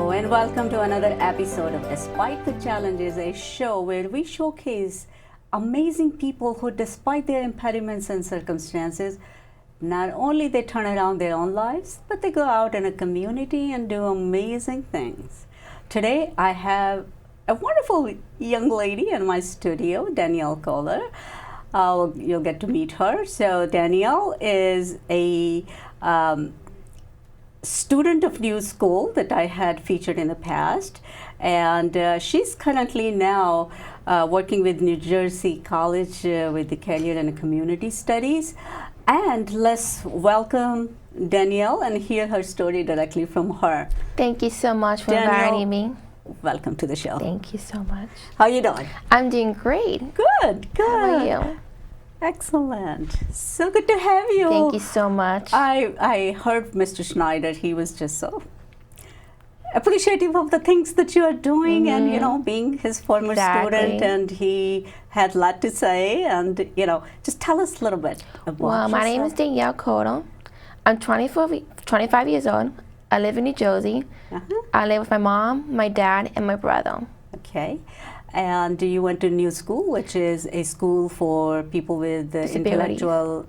Hello and welcome to another episode of Despite the Challenges, a show where we showcase amazing people who, despite their impediments and circumstances, not only they turn around their own lives, but they go out in a community and do amazing things. Today I have a wonderful young lady in my studio, Danielle Kohler. You'll get to meet her. So Danielle is a student of New School that I had featured in the past, and she's currently now working with New Jersey College with the Career and Community Studies. And let's welcome Danielle and hear her story directly from her. Thank you so much for inviting me. Welcome to the show. Thank you so much. How are you doing? I'm doing great. Good. How are you? Excellent. So good to have you. Thank you so much. I heard Mr. Schneider. He was just so appreciative of the things that you are doing, and being his former student, and he had a lot to say, and just tell us a little bit about yourself. My name is Denielle Kohler. I'm 25 years old. I live in New Jersey. I live with my mom, my dad, and my brother. Okay. And you went to New School, which is a school for people with intellectual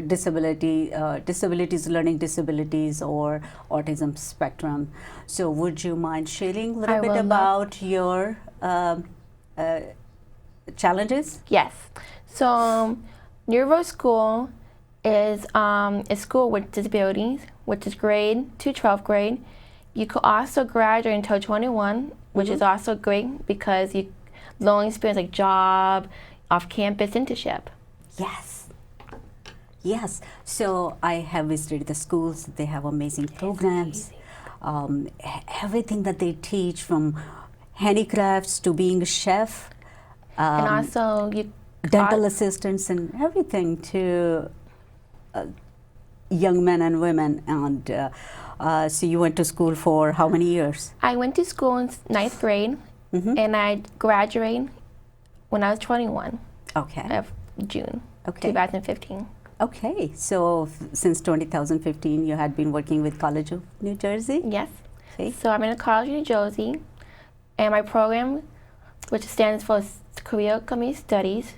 disabilities, learning disabilities, or autism spectrum. So would you mind sharing a little bit about your challenges? Yes. So Road School is a school with disabilities, which is grade to 12th grade. You could also graduate until 21, which is also great because you learn experience like job, off-campus internship. Yes. So I have visited the schools. They have amazing programs. Everything that they teach, from handicrafts to being a chef, and also dental assistants and everything to young men and women. And so you went to school for how many years? I went to school in 9th grade, and I graduated when I was 21. Okay. Of June 2015. Okay, so since 2015 you had been working with College of New Jersey? Yes. Okay. So I'm in the College of New Jersey, and my program, which stands for Career Community Studies,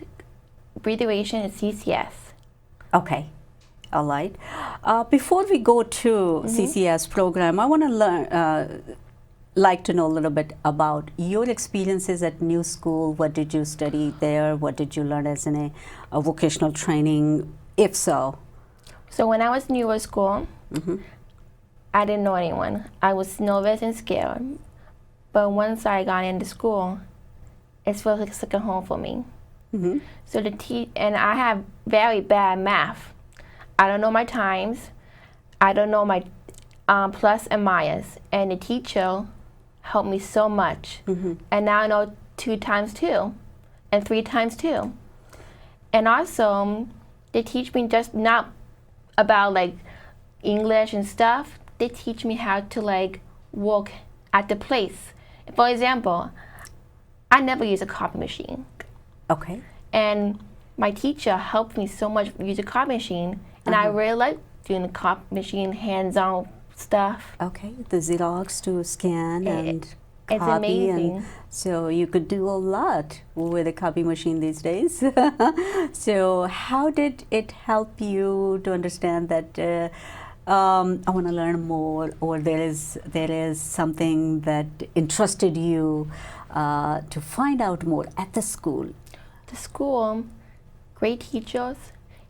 abbreviation is CCS. Okay. All right. Before we go to CCS program, I want to like to know a little bit about your experiences at New School. What did you study there? What did you learn as in a vocational training, if so? So when I was new at school, I didn't know anyone. I was nervous and scared. But once I got into school, it felt like a second home for me. So and I have very bad math. I don't know my times. I don't know my plus and minus. And the teacher helped me so much. And now I know 2 times 2 and 3 times 2. And also, they teach me just not about like English and stuff. They teach me how to like work at the place. For example, I never use a copy machine. Okay. And my teacher helped me so much use a copy machine. And I really like doing the copy machine hands-on stuff. Okay, the Xerox to scan and copy. It's amazing. And so you could do a lot with a copy machine these days. So how did it help you to understand that I want to learn more, or there is something that interested you to find out more at the school? The school, great teachers.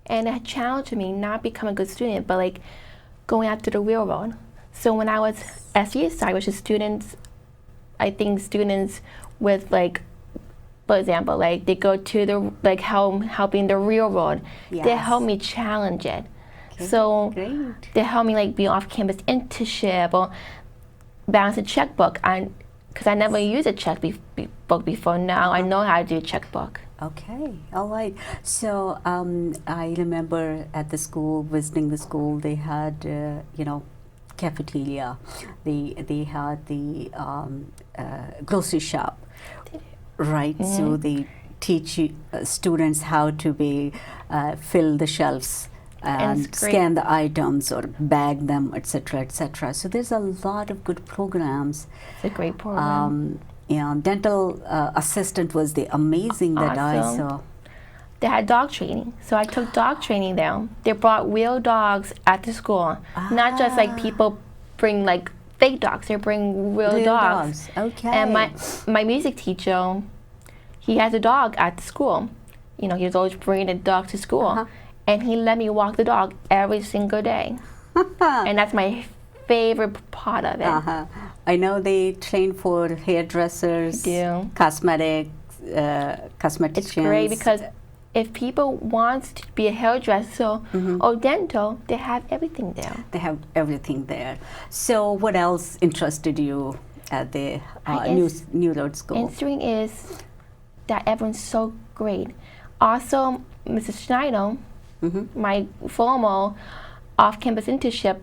And it challenged me not become a good student, but like going out to the real world. So when I was SESI, which is students with like, for example, like they go to the like helping the real world. Yes. They help me challenge it. Okay, so great. They help me like be off-campus internship or balance a checkbook. Because I never used a checkbook before. Now I know how to do a checkbook. Okay, all right. So I remember at the school, visiting the school, they had, cafeteria. They had the grocery shop, right? So they teach students how to fill the shelves and it's great. scan the items or bag them, etc., etc. So there's a lot of good programs. It's a great program. Dental assistant was the amazing that I Awesome. saw. They had dog training, so I took dog training there. They brought real dogs at the school, not just like people bring like fake dogs. They bring real dogs. Okay. And my music teacher, he has a dog at the school. You know, he was always bringing a dog to school, and he let me walk the dog every single day. And that's my favorite part of it. I know they train for hairdressers, cosmetics, cosmeticians. It's great because if people want to be a hairdresser or dental, they have everything there. They have everything there. So what else interested you at the new Road School? Interesting is that everyone's so great. Also, Mrs. Schneider, my former off-campus internship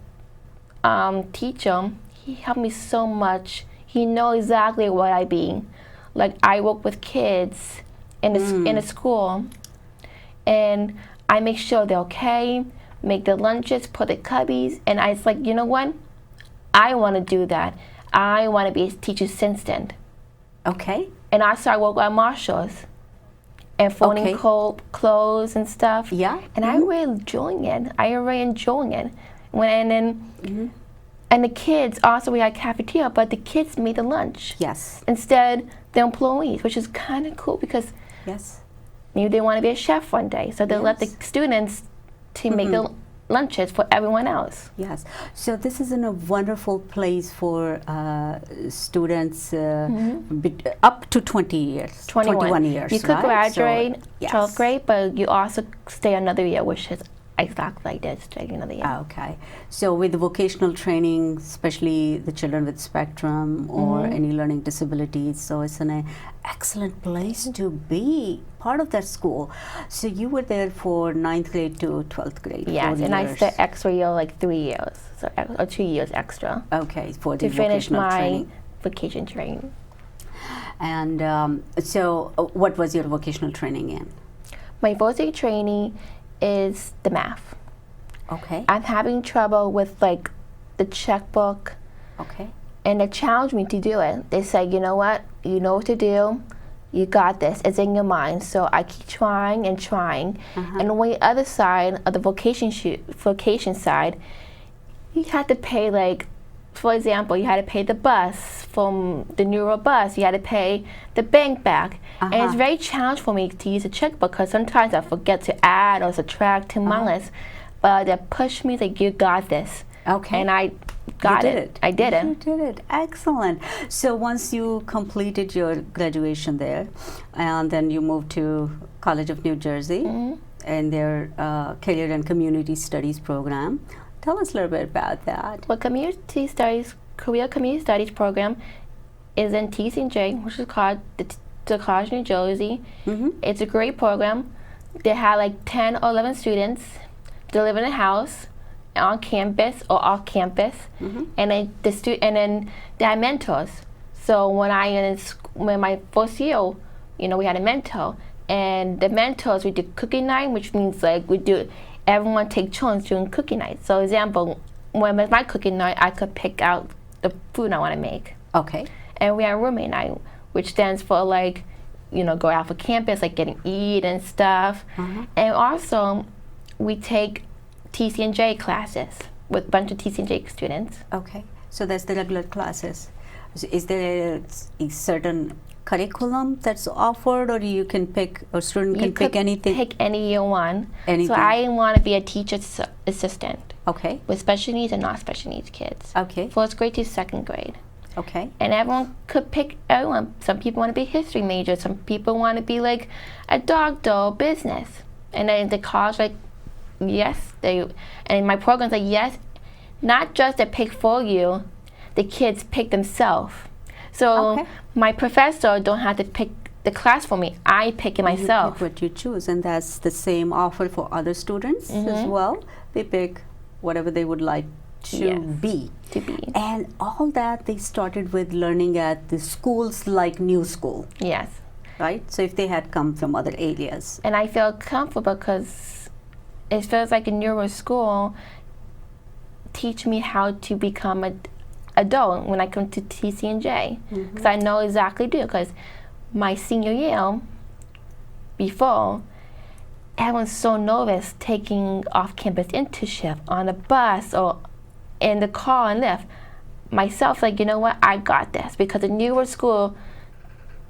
teacher, he helped me so much. He knows exactly what I be. Like, I work with kids in a school, and I make sure they're okay, make the lunches, put the cubbies, and I was like, you know what? I want to do that. I want to be a teacher assistant. Okay. And I started working at Marshall's and folding clothes and stuff. Yeah. And I really enjoying it. And the kids, also we had cafeteria, but the kids made the lunch. Yes. Instead, the employees, which is kind of cool because maybe they want to be a chef one day. So they'll let the students to make the lunches for everyone else. Yes. So this is a wonderful place for students up to 20 years. 21 years, You could graduate so, 12th grade, but you also stay another year, which is exactly like this, stay another year. Okay. So with the vocational training, especially the children with spectrum or any learning disabilities, so it's an excellent place to be part of that school. So you were there for 9th grade to 12th grade. Yes, and I stayed extra year, like 3 years, so or 2 years extra. Okay, for the to finish my training. vocation training. And so what was your vocational training in? My vocational training is the math. Okay. I'm having trouble with like the checkbook. Okay. And they challenged me to do it. They say, you know what? You know what to do. You got this. It's in your mind. So I keep trying and trying. And on the other side of the vocation side, you had to pay, like, for example, you had to pay the bus from the neuro bus. You had to pay the bank back. And it's very challenging for me to use a checkbook because sometimes I forget to add or subtract 2 months. But they pushed me like, you got this. Okay. And I got it. I did it. You did it. Excellent. So once you completed your graduation there, and then you moved to College of New Jersey and their Career and Community Studies program. Tell us a little bit about that. Well, Career Community Studies program is in TCJ, which is called the College of New Jersey. It's a great program. They have like 10 or 11 students. They live in a house on campus or off campus, and then they have mentors. So when my first year, we had a mentor, and the mentors, we did cookie night, which means like everyone take turns doing cookie night. So example, when it's my cookie night, I could pick out the food I want to make. Okay. And we have roommate night, which stands for like, go out for campus, like getting eat and stuff. And also, we take TC&J classes with a bunch of TC&J students. Okay, so that's the regular classes. Is there a certain curriculum that's offered, or you can pick, or student can pick anything? Pick any year one. Anything. So I want to be a teacher assistant. Okay. With special needs and not special needs kids. Okay. First grade to second grade. Okay. And everyone could pick everyone. Some people want to be history major. Some people want to be like a doctor or business. And then the college like, yes, and my program's like, yes, not just they pick for you, the kids pick themselves. So my professor don't have to pick the class for me. I pick it myself. You pick what you choose, and that's the same offer for other students as well. They pick whatever they would like to be. And all that they started with learning at the schools like New School. Yes. Right? So if they had come from other areas. And I feel comfortable because it feels like a neuro school teach me how to become an adult when I come to TCNJ, because I know exactly do. Because my senior year, before, everyone's so nervous taking off-campus internship on a bus or in the car and lift. Myself, like, you know what, I got this, because the neuro school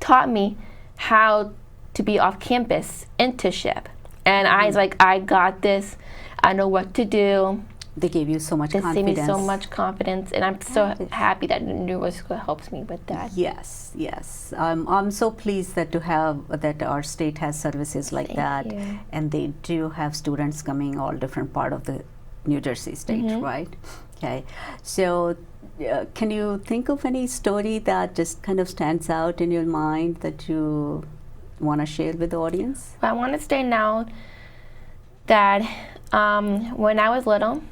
taught me how to be off-campus internship. And I was like, I got this. I know what to do. They gave you so much They confidence. gave me so much confidence, and I'm so happy that the neuro school helps me with that. Yes, yes. I'm so pleased that to have that our state has services like that, you. and they do have students coming all different part of the New Jersey state, right? Okay. So, can you think of any story that just kind of stands out in your mind that you want to share with the audience? Well, I want to say now that when I was little,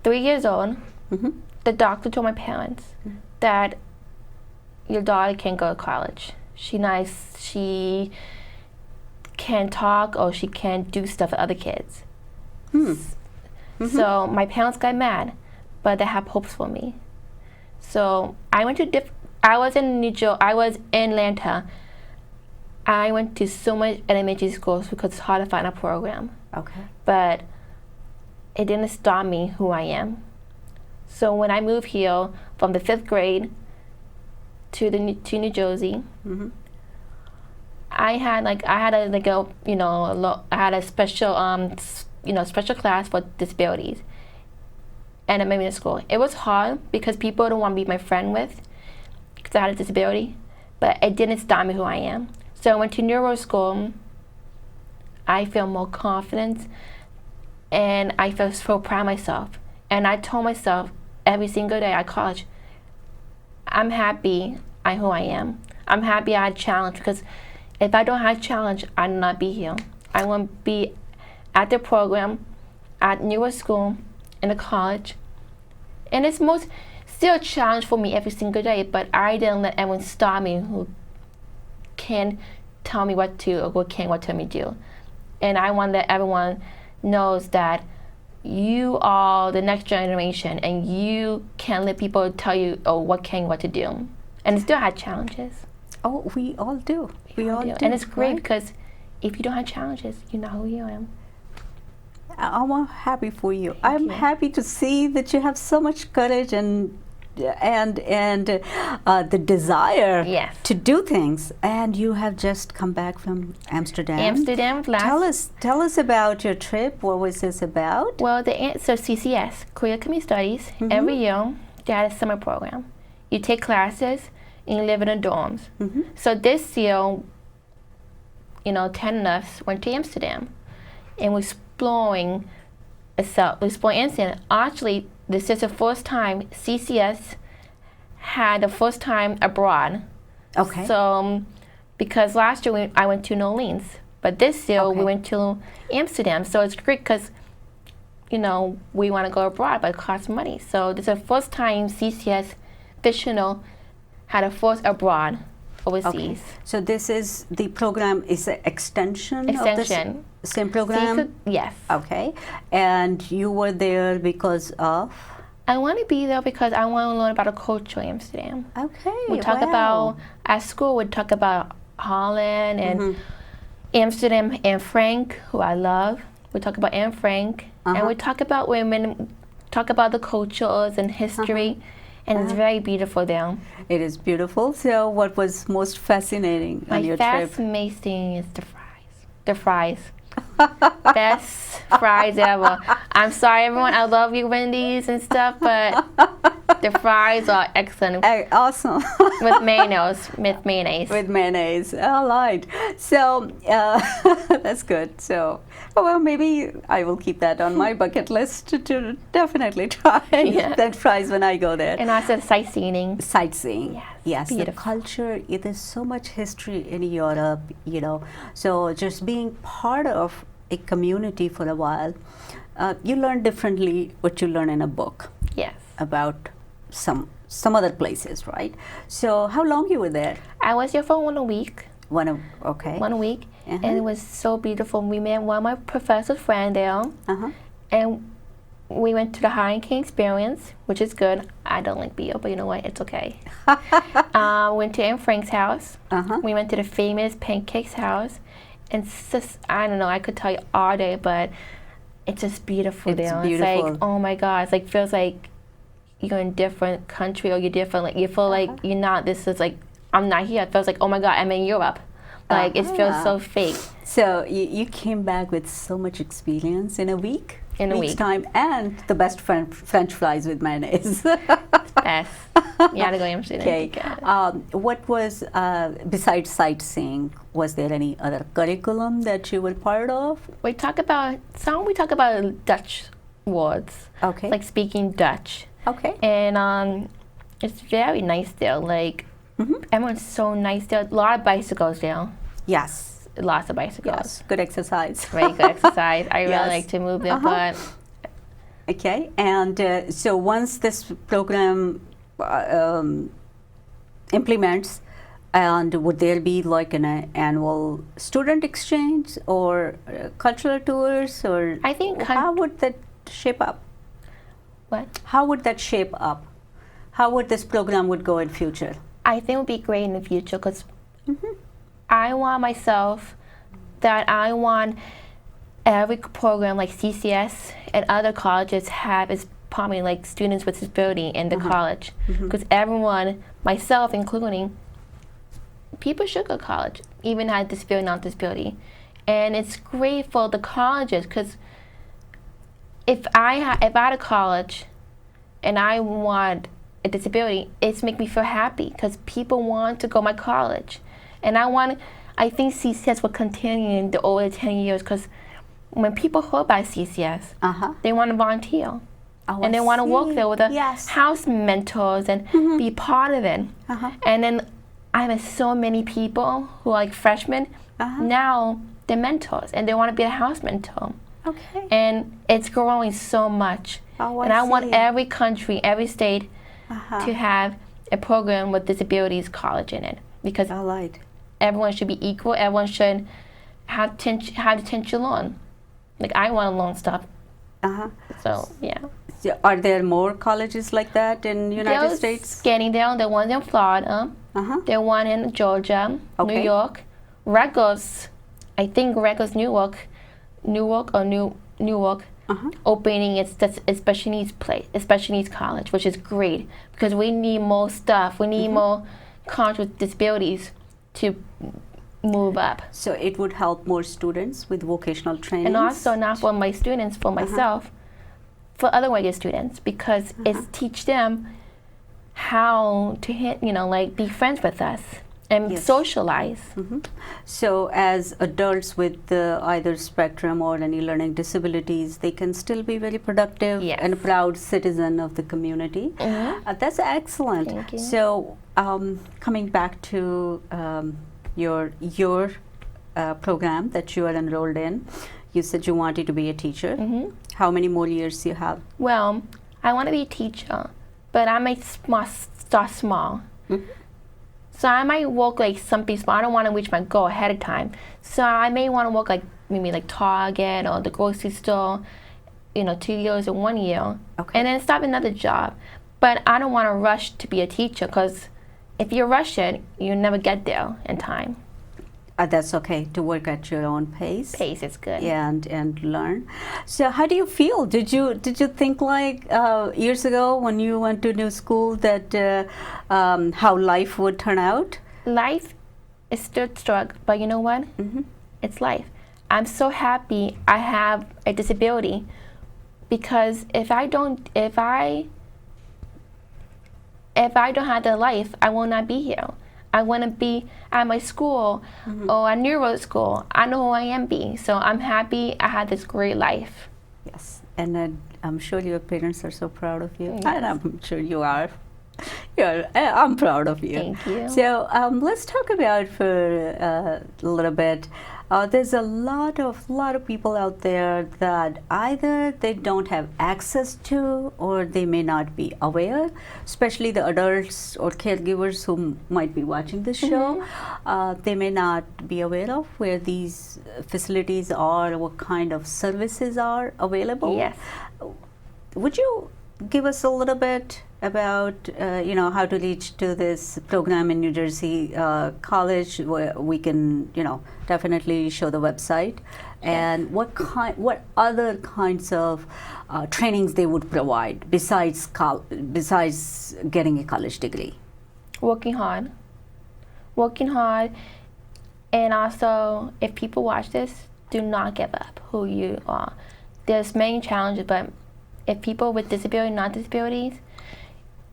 3 years old, the doctor told my parents that your daughter can't go to college. She can't talk, or she can't do stuff with other kids. So my parents got mad, but they have hopes for me. So I went to I was in Atlanta. I went to so much elementary schools because it's hard to find a program. Okay. But it didn't stop me who I am. So when I moved here from the 5th grade to New Jersey, I had a special class for disabilities, and it made me to school. It was hard because people don't want to be my friend with, because I had a disability, but it didn't stop me who I am. So I went to neuro school. I feel more confident, and I feel so proud of myself. And I told myself every single day at college, I'm happy who I am. I'm happy I had a challenge, because if I don't have a challenge, I'd not be here. I want to be at the program, at neuro school, in the college. And it's still a challenge for me every single day, but I didn't let everyone stop me who can tell me what to, or what tell me to do. And I want that everyone knows that you are the next generation, and you can't let people tell you, what to do. And it still had challenges. Oh, we all do. We all do. And it's great, right? because if you don't have challenges, you know who you are. I'm happy for you. I'm happy to see that you have so much courage and the desire to do things. And you have just come back from Amsterdam. Tell us about your trip. What was this about? Well, so CCS, Korea Community Studies, every year they had a summer program. You take classes and you live in the dorms. So this year, 10 of us went to Amsterdam, and we're exploring Amsterdam. Actually, this is the first time CCS had the first time abroad. Okay. So, because last year I went to New Orleans, but this year we went to Amsterdam. So it's great because, we want to go abroad, but it costs money. So this is the first time CCS Vocational had a first abroad overseas. Okay. So this is the program is an extension of the same program? Yes. Okay. And you were there because of? I want to be there because I want to learn about the culture in Amsterdam. Okay. We talk about, at school, we talk about Holland and Amsterdam, Anne Frank, who I love. We talk about Anne Frank. And we talk about women, talk about the cultures and history. And it's very beautiful there. It is beautiful. So what was most fascinating on your trip? My fascinating is the fries. The fries. Best fries ever. I'm sorry, everyone. I love you, Wendy's and stuff, but the fries are excellent. Awesome. With mayonnaise. With mayonnaise. All right. So that's good. So, well, maybe I will keep that on my bucket list to definitely try that fries when I go there. And also sightseeing. Yes, beautiful. the culture, there's so much history in Europe, So just being part of a community for a while, you learn differently what you learn in a book. Yes. About some other places, right? So how long you were there? I was there for 1 week. 1 week. Uh-huh. and it was so beautiful. We met one of my professor's friend there, Uh-huh. and we went to the Hurricane Experience, which is good. I don't like beer, but you know what? It's okay. Went to Anne Frank's house. Uh-huh. We went to the famous Pancakes house. And it's just, I don't know, I could tell you all day, but it's just beautiful It's there. beautiful. It's like, oh my God, it's like, feels like you're in a different country, or you're different, like, you feel like you're not, this is like, I'm not here. It feels like, oh my God, I'm in Europe. Like, it feels so fake. So you came back with so much experience in a week? In a week's week. time, and the best French fries with mayonnaise. Best. You gotta go to Amsterdam. Okay. What was, besides sightseeing, was there any other curriculum that you were part of? We talk about Dutch words. Okay. Like speaking Dutch. Okay. And it's very nice there. Like, everyone's so nice there. A lot of bicycles there. Yes. Lots of bicycles. Yes. Good exercise. Very good exercise. I Yes. really like to move there, but Okay. And so once this program implements, and would there be like an annual student exchange or cultural tours, or I think how would that shape up? what? How would that shape up? How would this program would go in future? I think it would be great in the future because I want myself that I want every program like CCS and other colleges have is probably like students with disability in the college, because everyone, myself including, people should go to college, even had disability, non-disability, and it's great for the colleges because if I had a college and I want a disability, it's make me feel happy because people want to go to my college, and I think CCS will continue in the over 10 years because when people hear about CCS, they want to volunteer. Oh, And they want to work there with the Yes. house mentors and be part of it. And then I have so many people who are like freshmen, now they're mentors and they want to be a house mentor. Okay. And it's growing so much. Oh, And I want see. every country, every state to have a program with disabilities college in it, because All right. everyone should be equal. Everyone should have the chance to learn. Like, I want to learn stuff. So, yeah. So are there more colleges like that in United There's States? Getting down, the ones in Florida, the one in Georgia, Okay. New York, Rutgers, I think Rutgers, Newark, opening its special needs college, which is great because we need more stuff. We need more college with disabilities to move up. So it would help more students with vocational training. And also not for my students, for myself, for other WAGA students, because it's teach them how to be friends with us and Yes. socialize. So as adults with either spectrum or any learning disabilities, they can still be very productive Yes. and proud citizen of the community. That's excellent. Thank you. So coming back to your program that you are enrolled in, you said you wanted to be a teacher. How many more years you have? Well, I want to be a teacher, but I might start small. So I might work like something small. I don't want to reach my goal ahead of time. So I may want to work like maybe like Target or the grocery store, 2 years or 1 year, Okay. and then start another job. But I don't want to rush to be a teacher because if you rush it, you never get there in time. That's okay to work at your own pace. Pace is good. And learn. So how do you feel? Did you think like years ago when you went to new school that how life would turn out? Life is still struggle, but you know what? It's life. I'm so happy I have a disability because if I don't have the life, I will not be here. I want to be at my school or at Road School. I know who I am being. So I'm happy I had this great life. Yes, and I'm sure your parents are so proud of you. Yes. And I'm sure you are. I'm proud of you. Thank you. So let's talk about for a little bit there's a lot of people out there that either they don't have access to or they may not be aware, especially the adults or caregivers who might be watching this show. They may not be aware of where these facilities are, what kind of services are available. Yes. Would you give us a little bit about how to reach to this program in New Jersey College, where we can definitely show the website, and what other kinds of trainings they would provide besides getting a college degree? Working hard, and also if people watch this, do not give up who you are. There's many challenges, but if people with disability, not disabilities,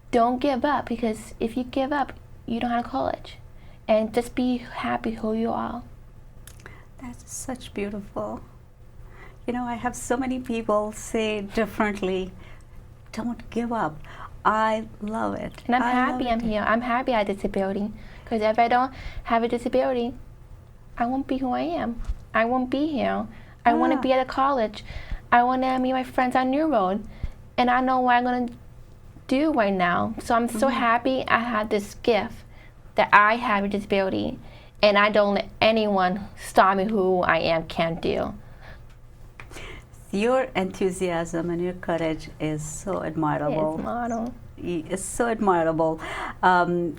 don't give up, because if you give up, you don't have college. And just be happy who you are. That's such beautiful. I have so many people say differently, don't give up. I love it. And I'm happy I'm here. I'm happy I have a disability, because if I don't have a disability, I won't be who I am. I won't be here. I want to be at a college. I want to meet my friends on New Road, and I know what I'm going to do right now. So I'm so happy I had this gift that I have a disability, and I don't let anyone stop me who I am can do. Your enthusiasm and your courage is so admirable. It's so admirable.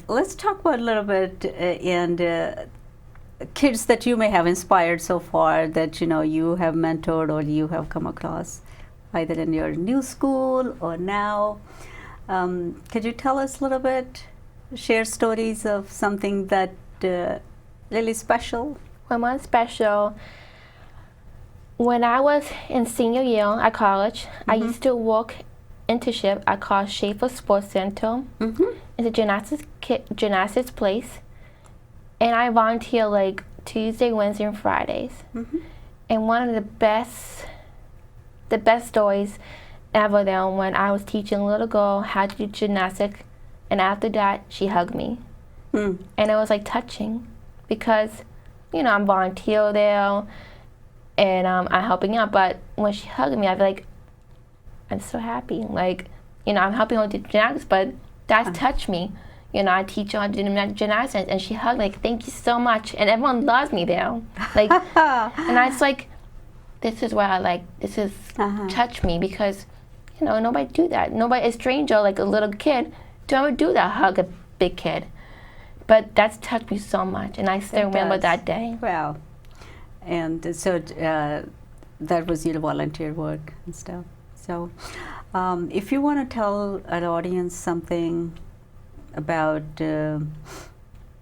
Let's talk about a little bit and kids that you may have inspired so far, that you have mentored or you have come across, either in your new school or now. Could you tell us a little bit, share stories of something that really special? Well, one special, when I was in senior year at college, I used to work internship at called Schaefer Sports Center. It's a gymnastics place. And I volunteer like Tuesday, Wednesday, and Fridays. And one of the best stories ever there, when I was teaching a little girl how to do gymnastics, and after that she hugged me. And it was like touching, because I'm volunteer there and I'm helping out, but when she hugged me, I feel like I'm so happy. Like, I'm helping her do gymnastics, but that's touched me. I teach her how to do gymnastics, and she hugged me, like, thank you so much. And everyone loves me there. Like, and I was like, this is what I like. This is touch me, because, nobody do that. Nobody, a stranger, like a little kid, don't ever do that, hug a big kid. But that's touched me so much, and I still remember that day. Wow. And so that was your volunteer work and stuff. So if you want to tell an audience something about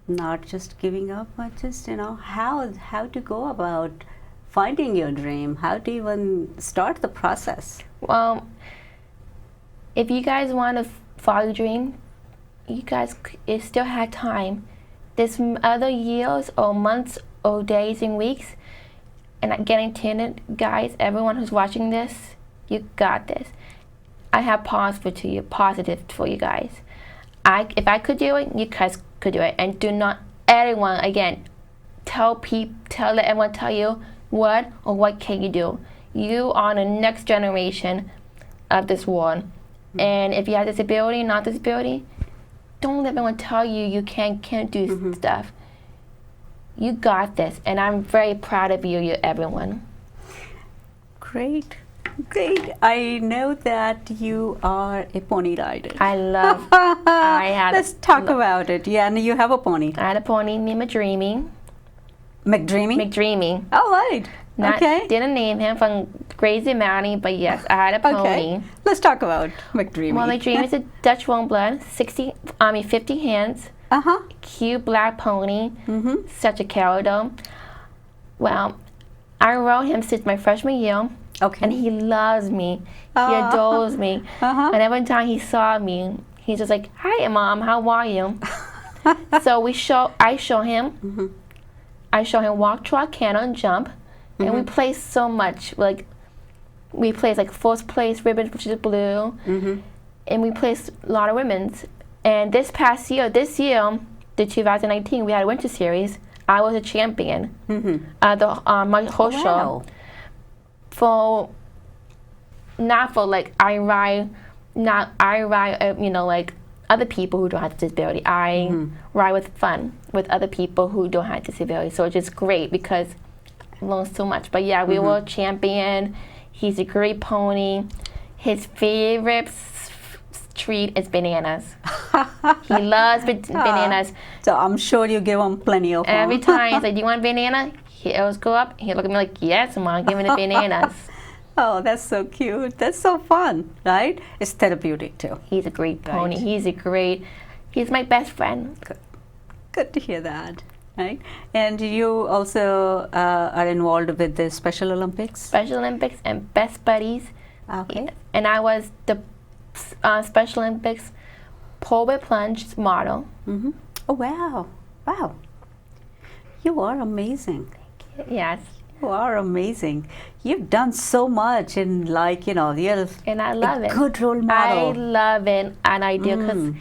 not just giving up, but just how to go about finding your dream, how to even start the process. Well, if you guys want to follow your dream, you guys still have time. There's other years or months or days and weeks, and getting to guys, everyone who's watching this, you got this. I have positive for you guys. If I could do it, you guys could do it. And do not, everyone, again, let everyone tell you what can you do. You are the next generation of this world. And if you have disability, not disability, don't let everyone tell you can't do stuff. You got this, and I'm very proud of you everyone. Great. I know that you are a pony rider. I love. Let's talk about it. Yeah, and you have a pony. I had a pony named McDreamy. McDreamy? McDreamy. All right. Okay. Didn't name him from Crazy Mountie, but yes, I had a pony. Okay. Let's talk about McDreamy. Well, McDreamy is a Dutch warm blood, 50 hands. Cute black pony. Such a character. Well, I rode him since my freshman year. Okay. And he loves me. He adores me. And every time he saw me, he's just like, "Hi, Mom. How are you?" So I show him. I show him walk, trot, canter, and jump. And we play so much. Like, we play like first place ribbon, which is blue. And we play a lot of ribbons. And this year, the 2019, we had a winter series. I was a champion at the my whole show. For not for like I ride, you know, like other people who don't have disability. I ride with fun with other people who don't have disability. So it's just great because I learned so much. But yeah, we were champion. He's a great pony. His favorite treat is bananas. He loves bananas. So I'm sure you give him plenty of them. Every time he's like, "Do you want a banana?" He'll always go up. He'll look at me like, "Yes, Mom, give me the bananas." Oh, that's so cute. That's so fun, right? It's therapeutic too. He's a great pony. Right. He's my best friend. Good to hear that, right? And you also are involved with the Special Olympics? Special Olympics and Best Buddies. Okay. And I was the Special Olympics Polar Bear Plunge model. Oh, wow. Wow. You are amazing. Yes. You are amazing. You've done so much and like, you know, you're and I love a good role model. I love it and I do because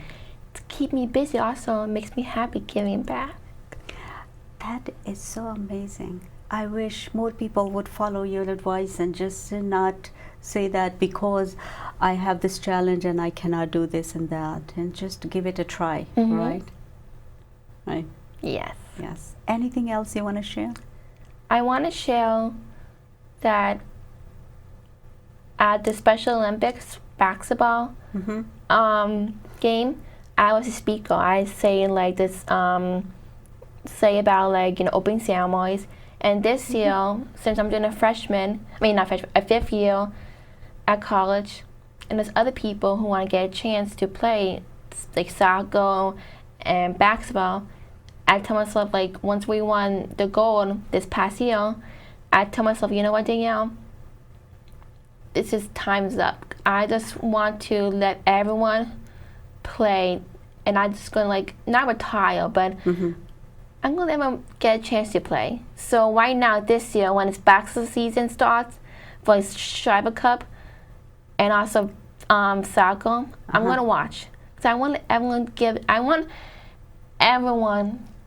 to keep me busy also makes me happy giving back. That is so amazing. I wish more people would follow your advice and just not say that because I have this challenge and I cannot do this and that, and just give it a try, right? Right. Yes. Yes. Anything else you want to share? I want to share that at the Special Olympics basketball game, I was a speaker. I say like this, say about like, you know, opening ceremonies. And this year, since I'm doing a fifth year at college, and there's other people who want to get a chance to play like soccer and basketball, I tell myself, like, once we won the gold this past year, I tell myself, you know what, Danielle, this is time's up. I just want to let everyone play, and I'm just going to, like, not retire, but I'm going to let everyone get a chance to play. So right now, this year, when it's basketball season starts, for the Shriver Cup, and also soccer, I'm going to watch. So I want everyone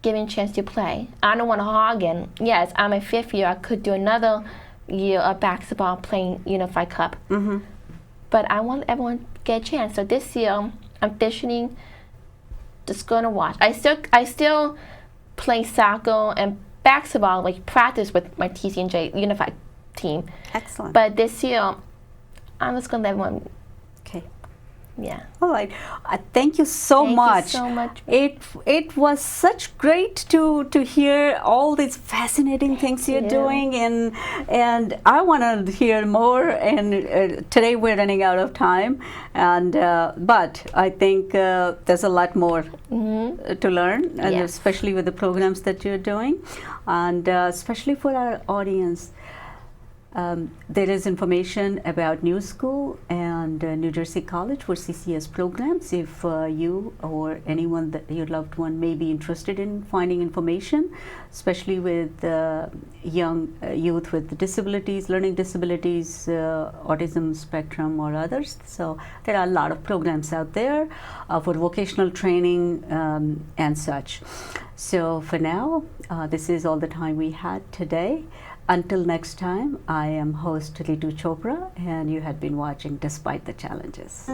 giving a chance to play. I don't want to hog in. Yes, I'm a fifth year. I could do another year of basketball playing Unified Cup. But I want everyone to get a chance. So this year, I'm fishing, just going to watch. I still play soccer and basketball, like practice with my TCNJ Unified team. Excellent. But this year, I'm just going to let everyone. Okay. Yeah. All right. Thank you so much. Thank you so much. It was such great to hear all these fascinating things you're doing, and I want to hear more. And today we're running out of time, and but I think there's a lot more to learn, and especially with the programs that you're doing, and especially for our audience. There is information about New School and New Jersey College for CCS programs. If you or anyone that your loved one may be interested in finding information, especially with young youth with disabilities, learning disabilities, autism spectrum or others. So there are a lot of programs out there for vocational training and such. So for now, this is all the time we had today. Until next time, I am host Ritu Chopra, and you had been watching Despite the Challenges.